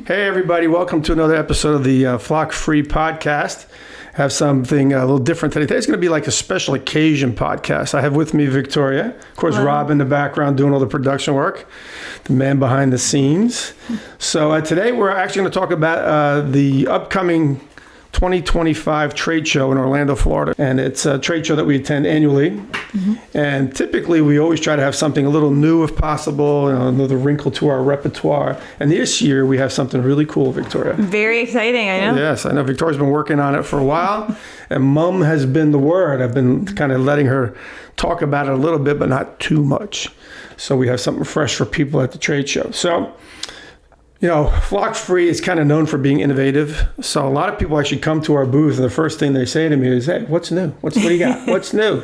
Hey, everybody. Welcome to another episode of the Flock Free Podcast. Have something a little different today. Today's going to be like a special occasion podcast. I have with me Victoria. Of course, hello. Rob in the background doing all the production work, the man behind the scenes. So today we're actually going to talk about the upcoming 2025 trade show in Orlando, Florida. And it's a trade show that we attend annually. Mm-hmm. And typically we always try to have something a little new if possible, another wrinkle to our repertoire. And this year we have something really cool, Victoria. Very exciting, I know. Yes, I know. Victoria's been working on it for a while. And Mum has been the word. I've been kind of letting her talk about it a little bit, but not too much. So we have something fresh for people at the trade show. So, Flock Free is kind of known for being innovative. So a lot of people actually come to our booth, and the first thing they say to me is, "Hey, what's new? What do you got? What's new?"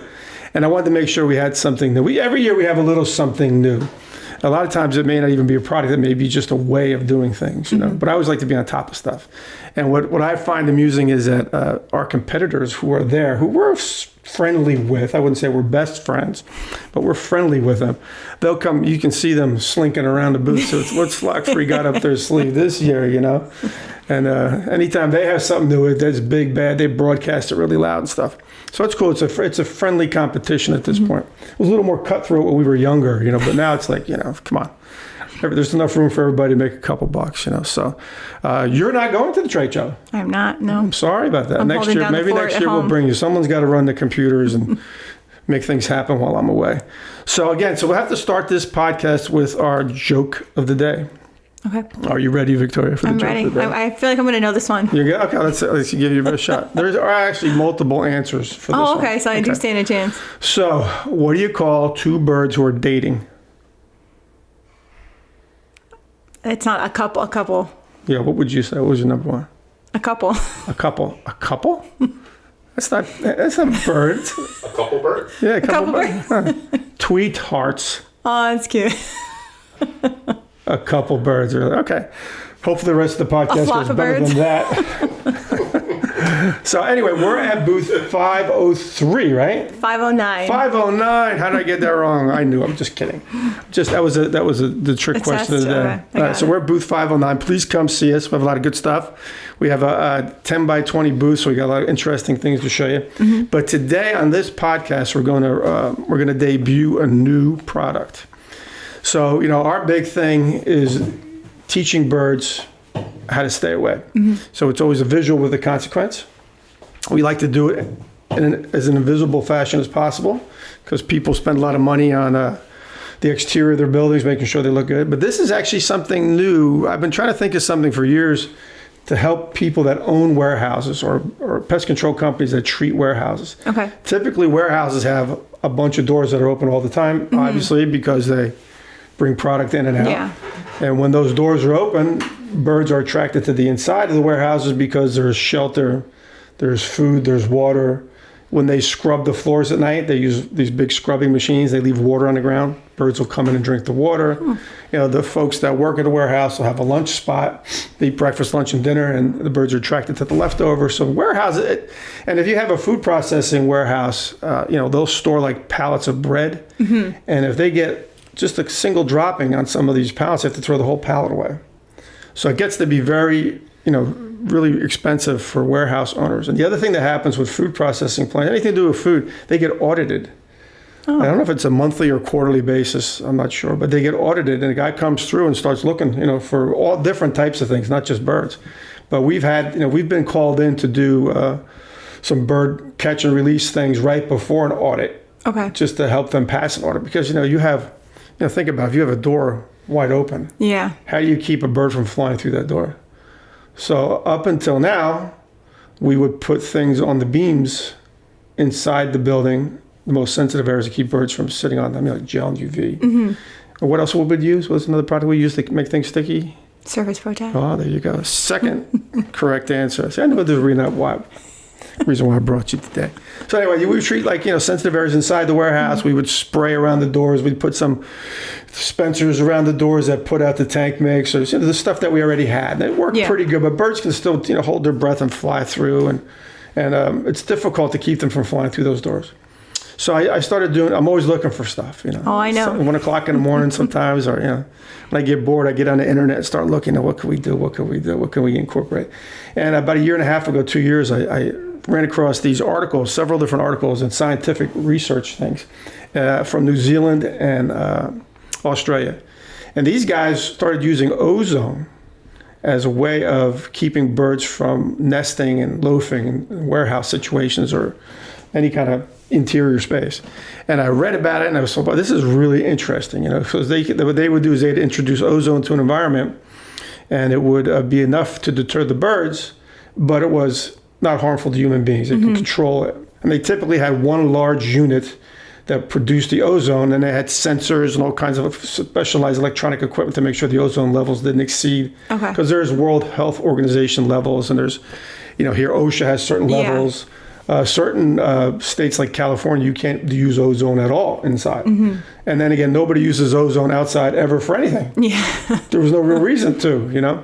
And I wanted to make sure we had something new. Every year we have a little something new. A lot of times it may not even be a product. It may be just a way of doing things, Mm-hmm. But I always like to be on top of stuff. And what I find amusing is that our competitors who are there, who we're friendly with, I wouldn't say we're best friends, but we're friendly with them. They'll come, you can see them slinking around the booth. So it's what's Flock Free got up their sleeve this year, And anytime they have something new that's big, bad, they broadcast it really loud and stuff. So it's cool. It's a friendly competition at this mm-hmm. point. It was a little more cutthroat when we were younger, but now it's like, come on. There's enough room for everybody to make a couple bucks, So you're not going to the trade show. I'm not, no. I'm sorry about that. Next year we'll bring you. Someone's got to run the computers and make things happen while I'm away. So we'll have to start this podcast with our joke of the day. Okay. Are you ready, Victoria, for the joke ready. of the day? I feel like I'm going to know this one. You good? Okay, let's give you a shot. There are actually multiple answers for this one. Oh, okay, so I do stand a chance. So what do you call two birds who are dating? It's not a couple. Yeah, what would you say? What was your number one? A couple. A couple? That's not birds. A couple birds? Yeah, a couple birds. Huh. Tweet hearts. Oh, that's cute. A couple birds. Okay. Hopefully the rest of the podcast goes better than that. So anyway, we're at booth 503, right? 509. 509. How did I get that wrong? I knew. I'm just kidding. That was the trick question of the day. All right, so we're at booth 509. Please come see us. We have a lot of good stuff. We have a 10 by 20 booth, so we got a lot of interesting things to show you. Mm-hmm. But today on this podcast, we're going to debut a new product. So, our big thing is teaching birds how to stay away. Mm-hmm. So it's always a visual with a consequence. We like to do it as an invisible fashion as possible because people spend a lot of money on the exterior of their buildings, making sure they look good. But this is actually something new. I've been trying to think of something for years to help people that own warehouses or pest control companies that treat warehouses. Okay. Typically, warehouses have a bunch of doors that are open all the time, mm-hmm. obviously, because they bring product in and out. Yeah. And when those doors are open, birds are attracted to the inside of the warehouses because there's shelter, there's food, there's water. When they scrub the floors at night, they use these big scrubbing machines. They leave water on the ground. Birds will come in and drink the water. Hmm. The folks that work at a warehouse will have a lunch spot. They eat breakfast, lunch, and dinner, and the birds are attracted to the leftovers. So warehouses, and if you have a food processing warehouse, they'll store like pallets of bread. Mm-hmm. And if they get just a single dropping on some of these pallets, you have to throw the whole pallet away. So it gets to be very, really expensive for warehouse owners. And the other thing that happens with food processing plants, anything to do with food, they get audited. Oh. I don't know if it's a monthly or quarterly basis. I'm not sure, but they get audited, and a guy comes through and starts looking, for all different types of things, not just birds. But we've been called in to do some bird catch and release things right before an audit. Okay. Just to help them pass an audit, because you have. Think about it. If you have a door wide open, yeah, how do you keep a bird from flying through that door? So up until now, we would put things on the beams inside the building, the most sensitive areas to keep birds from sitting on them, like gel and UV. Mm-hmm. And what else would we use? What's another product we use to make things sticky? Surface Protect. Oh, there you go. Second correct answer. See, I know the reason why I brought you today. So anyway, we would treat sensitive areas inside the warehouse. Mm-hmm. We would spray around the doors. We'd put some dispensers around the doors that put out the tank mixers, the stuff that we already had. And it worked pretty good, but birds can still hold their breath and fly through, and it's difficult to keep them from flying through those doors. So I started doing, I'm always looking for stuff, you know. Oh, I know. So 1 o'clock in the morning sometimes, or, you know, when I get bored, I get on the internet and start looking at what can we do, what can we incorporate. And about 1.5 years ago, 2 years, I ran across these articles, several different articles and scientific research things from New Zealand and Australia. And these guys started using ozone as a way of keeping birds from nesting and loafing in warehouse situations or any kind of interior space. And I read about it and I was like, well, this is really interesting, you know, because what they would do is they'd introduce ozone to an environment and it would be enough to deter the birds, but it was not harmful to human beings. They could control it. And they typically had one large unit that produced the ozone, and they had sensors and all kinds of specialized electronic equipment to make sure the ozone levels didn't exceed. Because there's World Health Organization levels, and there's, you know, here OSHA has certain levels. Certain states like California, you can't use ozone at all inside. And then again, nobody uses ozone outside ever for anything. There was no real reason to, you know?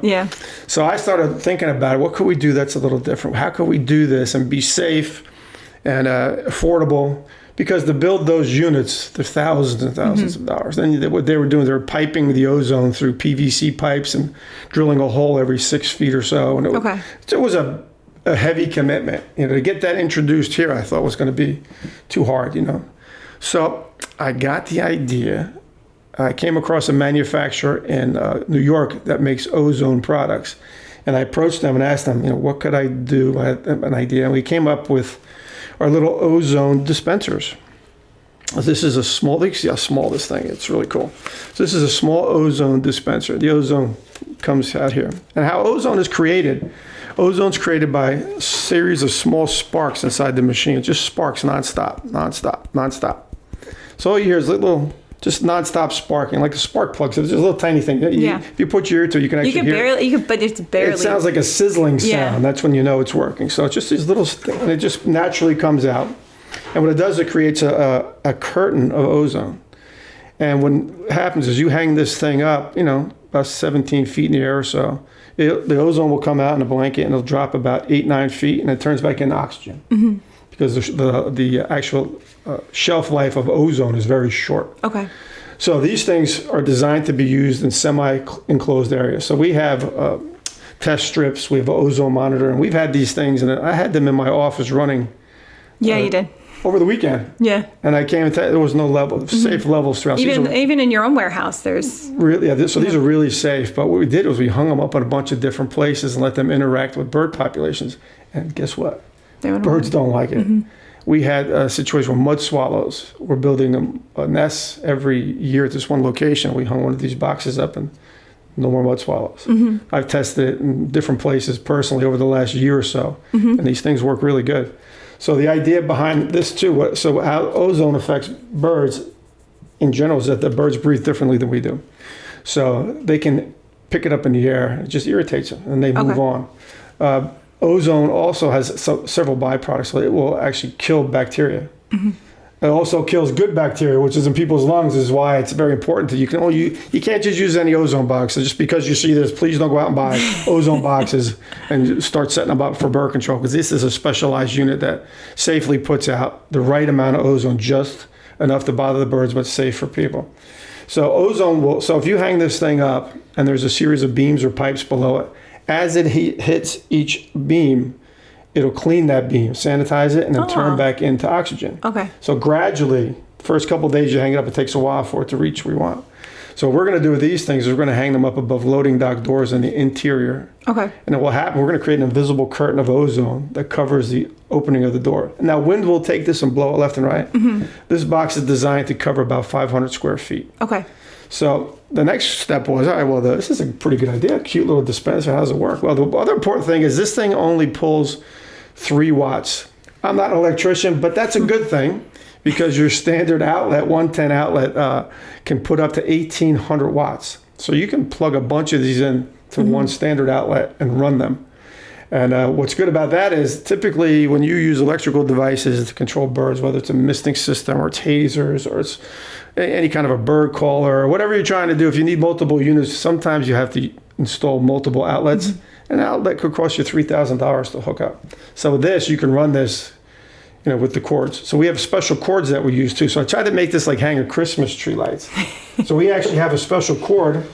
So I started thinking about it. What could we do that's a little different? How could we do this and be safe and affordable? Because to build those units, they're thousands and thousands of dollars. And what they were doing, they were piping the ozone through PVC pipes and drilling a hole every 6 feet or so. And it was a heavy commitment. You know, to get that introduced here, I thought was going to be too hard, you know. So I got the idea. I came across a manufacturer in New York that makes ozone products. And I approached them and asked them, you know, what could I do? I had an idea. And we came up with our little ozone dispensers. This is a small, you can see how small this thing is. It's really cool. So this is a small ozone dispenser. The ozone comes out here. And how ozone is created, ozone's created by a series of small sparks inside the machine. It just sparks nonstop. So all you hear is little, just nonstop sparking, like a spark plug. So it's just a little tiny thing. If you put your ear to it, you can actually hear it. But it's barely. It sounds like a sizzling sound. That's when you know it's working. So it's just these little things, and it just naturally comes out. And what it does, it creates a curtain of ozone. And what happens is you hang this thing up, you know, about 17 feet in the air or so. The ozone will come out in a blanket and it'll drop about 8-9 feet, and it turns back into oxygen. Because the actual shelf life of ozone is very short. So these things are designed to be used in semi-enclosed areas. So we have test strips, we have an ozone monitor, and we've had these things, and I had them in my office running. You did. Over the weekend. And I came and there was no level, safe levels throughout. Even in your own warehouse, there's... Really, so these are really safe. But what we did was we hung them up in a bunch of different places and let them interact with bird populations. And guess what? Birds don't like it. We had a situation where mud swallows were building a nest every year at this one location. We hung one of these boxes up and no more mud swallows. I've tested it in different places personally over the last year or so. And these things work really good. So the idea behind this too, so how ozone affects birds in general is that the birds breathe differently than we do. So they can pick it up in the air, it just irritates them and they move on. Ozone also has several byproducts, so it will actually kill bacteria. It also kills good bacteria, which is in people's lungs, is why it's very important to you can't just use any ozone boxes. Just because you see this, please don't go out and buy ozone boxes and start setting them up for bird control, because this is a specialized unit that safely puts out the right amount of ozone, just enough to bother the birds, but safe for people. So ozone so if you hang this thing up and there's a series of beams or pipes below it, as it hits each beam, it'll clean that beam, sanitize it, and then turn back into oxygen. So gradually, the first couple of days you hang it up, it takes a while for it to reach where we want. So what we're going to do with these things is we're going to hang them up above loading dock doors in the interior. And then what will happen, we're going to create an invisible curtain of ozone that covers the opening of the door. Now, wind will take this and blow it left and right. This box is designed to cover about 500 square feet. So the next step was, all right, well, this is a pretty good idea. Cute little dispenser. How does it work? Well, the other important thing is this thing only pulls 3 watts. I'm not an electrician, but that's a good thing, because your standard outlet, 110 outlet, can put up to 1,800 watts. So you can plug a bunch of these in to one standard outlet and run them. And what's good about that is typically when you use electrical devices to control birds, whether it's a misting system or tasers or it's any kind of a bird caller or whatever you're trying to do, if you need multiple units, sometimes you have to install multiple outlets. An outlet could cost you $3,000 to hook up. So with this, you can run this, with the cords. So we have special cords that we use too. So I tried to make this like hang a Christmas tree lights. So we actually have a special cord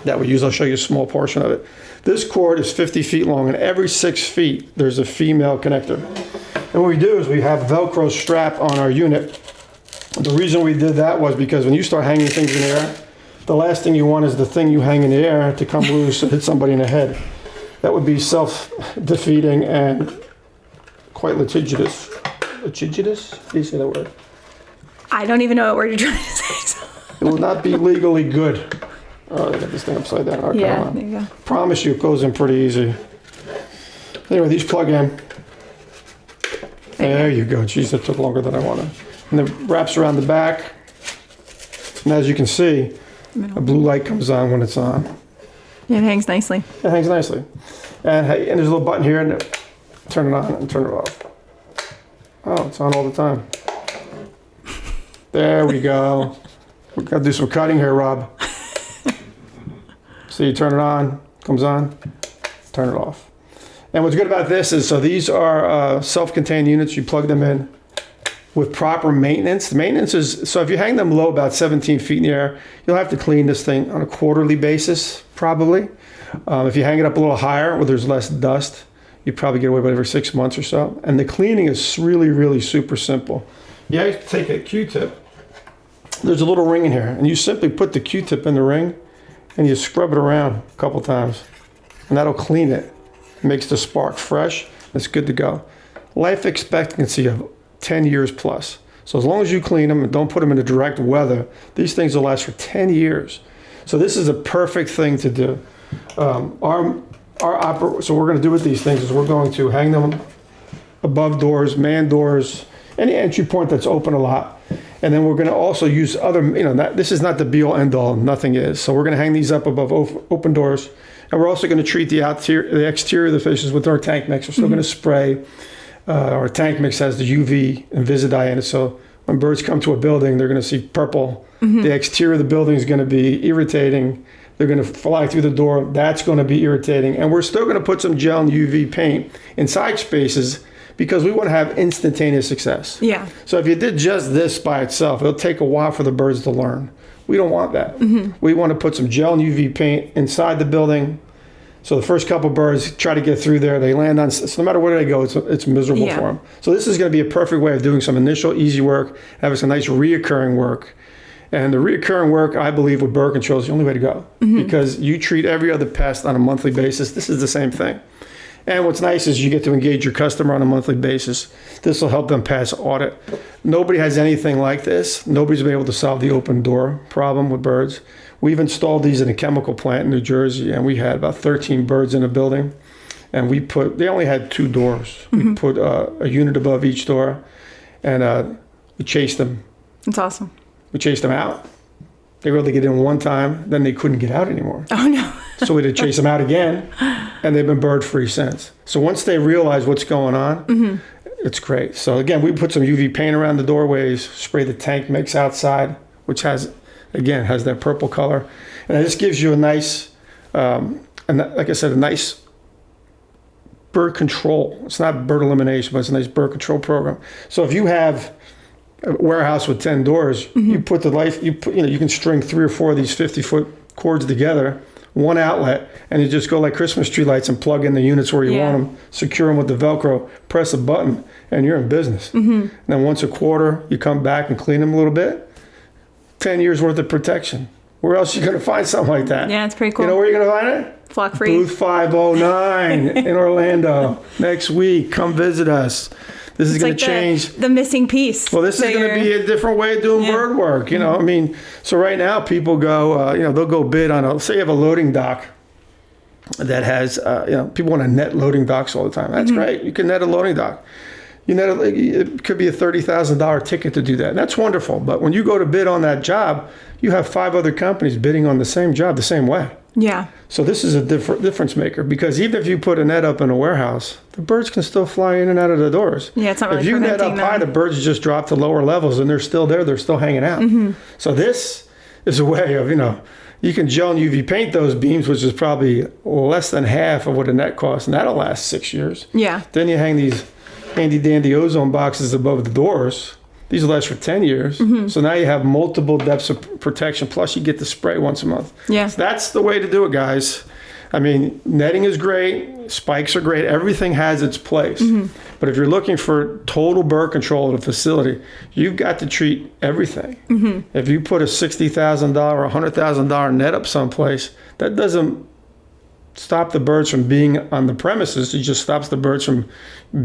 that we use. I'll show you a small portion of it. This cord is 50 feet long, and every 6 feet there's a female connector. And what we do is we have a Velcro strap on our unit. The reason we did that was because when you start hanging things in the air, the last thing you want is the thing you hang in the air to come loose and hit somebody in the head. That would be self-defeating and quite litigious. Litigious? How do you say that word? I don't even know what word you're trying to say. It will not be legally good. Oh, I got this thing upside down. Right, yeah, there you go. Promise you it goes in pretty easy. Anyway, these plug in. There you go. Jeez, that took longer than I wanted. And it wraps around the back. And as you can see, a blue light comes on when it's on. Yeah, it hangs nicely. It hangs nicely. And hey, and there's a little button here, and turn it on and turn it off. Oh, it's on all the time. There we go. We've got to do some cutting here, Rob. So you turn it on, comes on, turn it off. And what's good about this is, so these are self-contained units. You plug them in with proper maintenance. The maintenance is, so if you hang them low, about 17 feet in the air, you'll have to clean this thing on a quarterly basis, probably. If you hang it up a little higher where there's less dust, you probably get away with it every 6 months or so. And the cleaning is really, really super simple. You take a Q-tip. There's a little ring in here, and you simply put the Q-tip in the ring, and you scrub it around a couple times, and that'll clean it. It makes the spark fresh. It's good to go. Life expectancy of 10 years plus. So as long as you clean them and don't put them into direct weather, these things will last for 10 years. So this is a perfect thing to do. So what we're going to do with these things is we're going to hang them above doors, man doors, any entry point that's open a lot. And then we're going to also use other, this is not the be all end all, nothing is. So we're going to hang these up above open doors. And we're also going to treat the exterior of the fishes with our tank mix. We're still going to spray. Our tank mix has the UV and Visidae in it. So when birds come to a building, they're going to see purple. Mm-hmm. The exterior of the building is going to be irritating. They're going to fly through the door. That's going to be irritating. And we're still going to put some gel and UV paint inside spaces because we want to have instantaneous success. Yeah. So if you did just this by itself, it'll take a while for the birds to learn. We don't want that. Mm-hmm. We want to put some gel and UV paint inside the building. So the first couple birds try to get through there. They land on, so no matter where they go, it's miserable for them. So this is going to be a perfect way of doing some initial easy work, having some nice reoccurring work. And the reoccurring work, I believe, with bird control is the only way to go. Mm-hmm. Because you treat every other pest on a monthly basis. This is the same thing. And what's nice is you get to engage your customer on a monthly basis. This will help them pass audit. Nobody has anything like this. Nobody's been able to solve the open door problem with birds. We've installed these in a chemical plant in New Jersey, and we had about 13 birds in a building. And they only had 2 doors. Mm-hmm. We put a unit above each door, and we chased them. That's awesome. We chased them out. They were able to get in one time, then they couldn't get out anymore. Oh, no. So we had to chase them out again, and they've been bird-free since. So once they realize what's going on, mm-hmm. It's great. So again, we put some UV paint around the doorways, spray the tank mix outside, which has that purple color. And this gives you a nice, and like I said, a nice bird control. It's not bird elimination, but it's a nice bird control program. So if you have a warehouse with 10 doors, mm-hmm. You can string 3 or 4 of these 50-foot cords together, one outlet, and you just go like Christmas tree lights and plug in the units where you want them, secure them with the Velcro, press a button, and you're in business. Mm-hmm. And then once a quarter, you come back and clean them a little bit. 10 years worth of protection. Where else are you going to find something like that? Yeah, it's pretty cool. You know where you're going to find it? Flock Free. Booth 509 in Orlando. Next week, come visit us. This is going to change. The missing piece. Well, this is going to be a different way of doing bird work. I mean, so right now people go, they'll go bid on say you have a loading dock that has, people want to net loading docks all the time. That's mm-hmm. great. You can net a loading dock. It could be a $30,000 ticket to do that. And that's wonderful. But when you go to bid on that job, you have 5 other companies bidding on the same job the same way. Yeah. So this is a difference maker, because even if you put a net up in a warehouse, the birds can still fly in and out of the doors. Yeah, it's not really if you net up high, the birds just drop to lower levels, and they're still there. They're still hanging out. Mm-hmm. So this is a way of, you can gel and UV paint those beams, which is probably less than half of what a net costs, and that'll last 6 years. Yeah. Then you hang these handy dandy ozone boxes above the doors. These will last for 10 years. So now you have multiple depths of protection, plus you get to spray once a month. Yeah. So that's the way to do it, guys. I mean, netting is great, spikes are great, everything has its place. But if you're looking for total bird control at a facility, you've got to treat everything. If you put a $60,000 or $100,000 net up someplace, that doesn't stop the birds from being on the premises. It just stops the birds from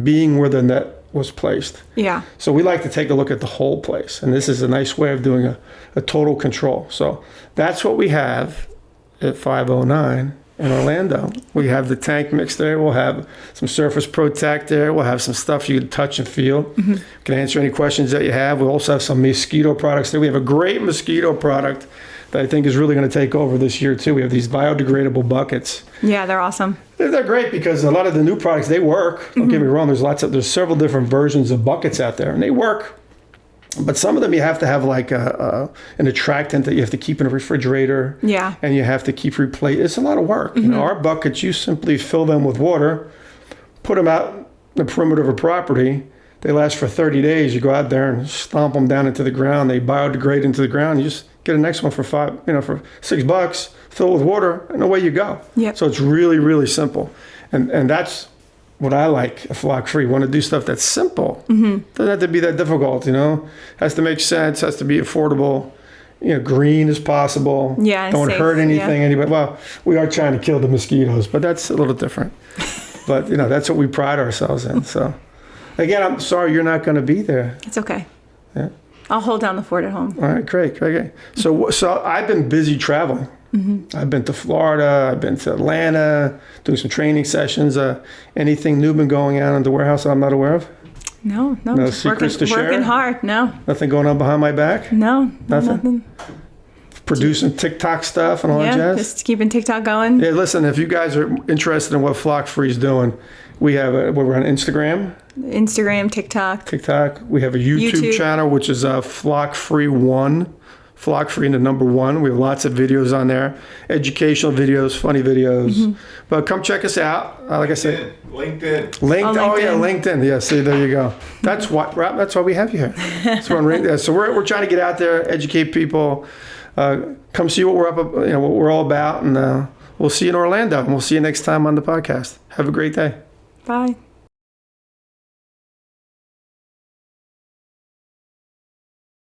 being where the net was placed. Yeah. So we like to take a look at the whole place. And this is a nice way of doing a total control. So that's what we have at 509 in Orlando. We have the tank mix there. We'll have some Surface Protect there. We'll have some stuff you can touch and feel. Can answer any questions that you have. We also have some mosquito products there. We have a great mosquito product that I think is really going to take over this year too. We have these biodegradable buckets. Yeah, they're awesome. They're great because a lot of the new products, they work. Don't get me wrong. There's several different versions of buckets out there, and they work. But some of them you have to have like an attractant that you have to keep in a refrigerator. Yeah. And you have to keep replacing. It's a lot of work. You know, our buckets, you simply fill them with water, put them out in the perimeter of a property. They last for 30 days. You go out there and stomp them down into the ground. They biodegrade into the ground. You just get a next one for for $6, fill with water, and away you go. Yep. So it's really, really simple. And that's what I like a Flock Free. Want to do stuff that's simple. Doesn't have to be that difficult, Has to make sense, has to be affordable. Green as possible. Yeah, Don't safe, hurt anything. Anybody. Well, we are trying to kill the mosquitoes, but that's a little different. But, that's what we pride ourselves in. So, again, I'm sorry you're not going to be there. It's okay. Yeah. I'll hold down the fort at home. All right, great. So I've been busy traveling. I've been to Florida. I've been to Atlanta, doing some training sessions. Anything new been going on in the warehouse that I'm not aware of? No. No just secrets to share? Working hard. No. Nothing going on behind my back? No. Nothing? Producing TikTok stuff and all that jazz? Just keeping TikTok going. Yeah, listen, if you guys are interested in what Flock Free is doing, we have we're on Instagram. TikTok. We have a YouTube channel, which is Flock Free 1. Flock Free and the number 1. We have lots of videos on there, educational videos, funny videos. But come check us out. Like I said, LinkedIn. Oh yeah, LinkedIn. Yeah, see, there you go. That's why we have you here. So we're trying to get out there, educate people. Come see what what we're all about, and we'll see you in Orlando. And we'll see you next time on the podcast. Have a great day. Bye.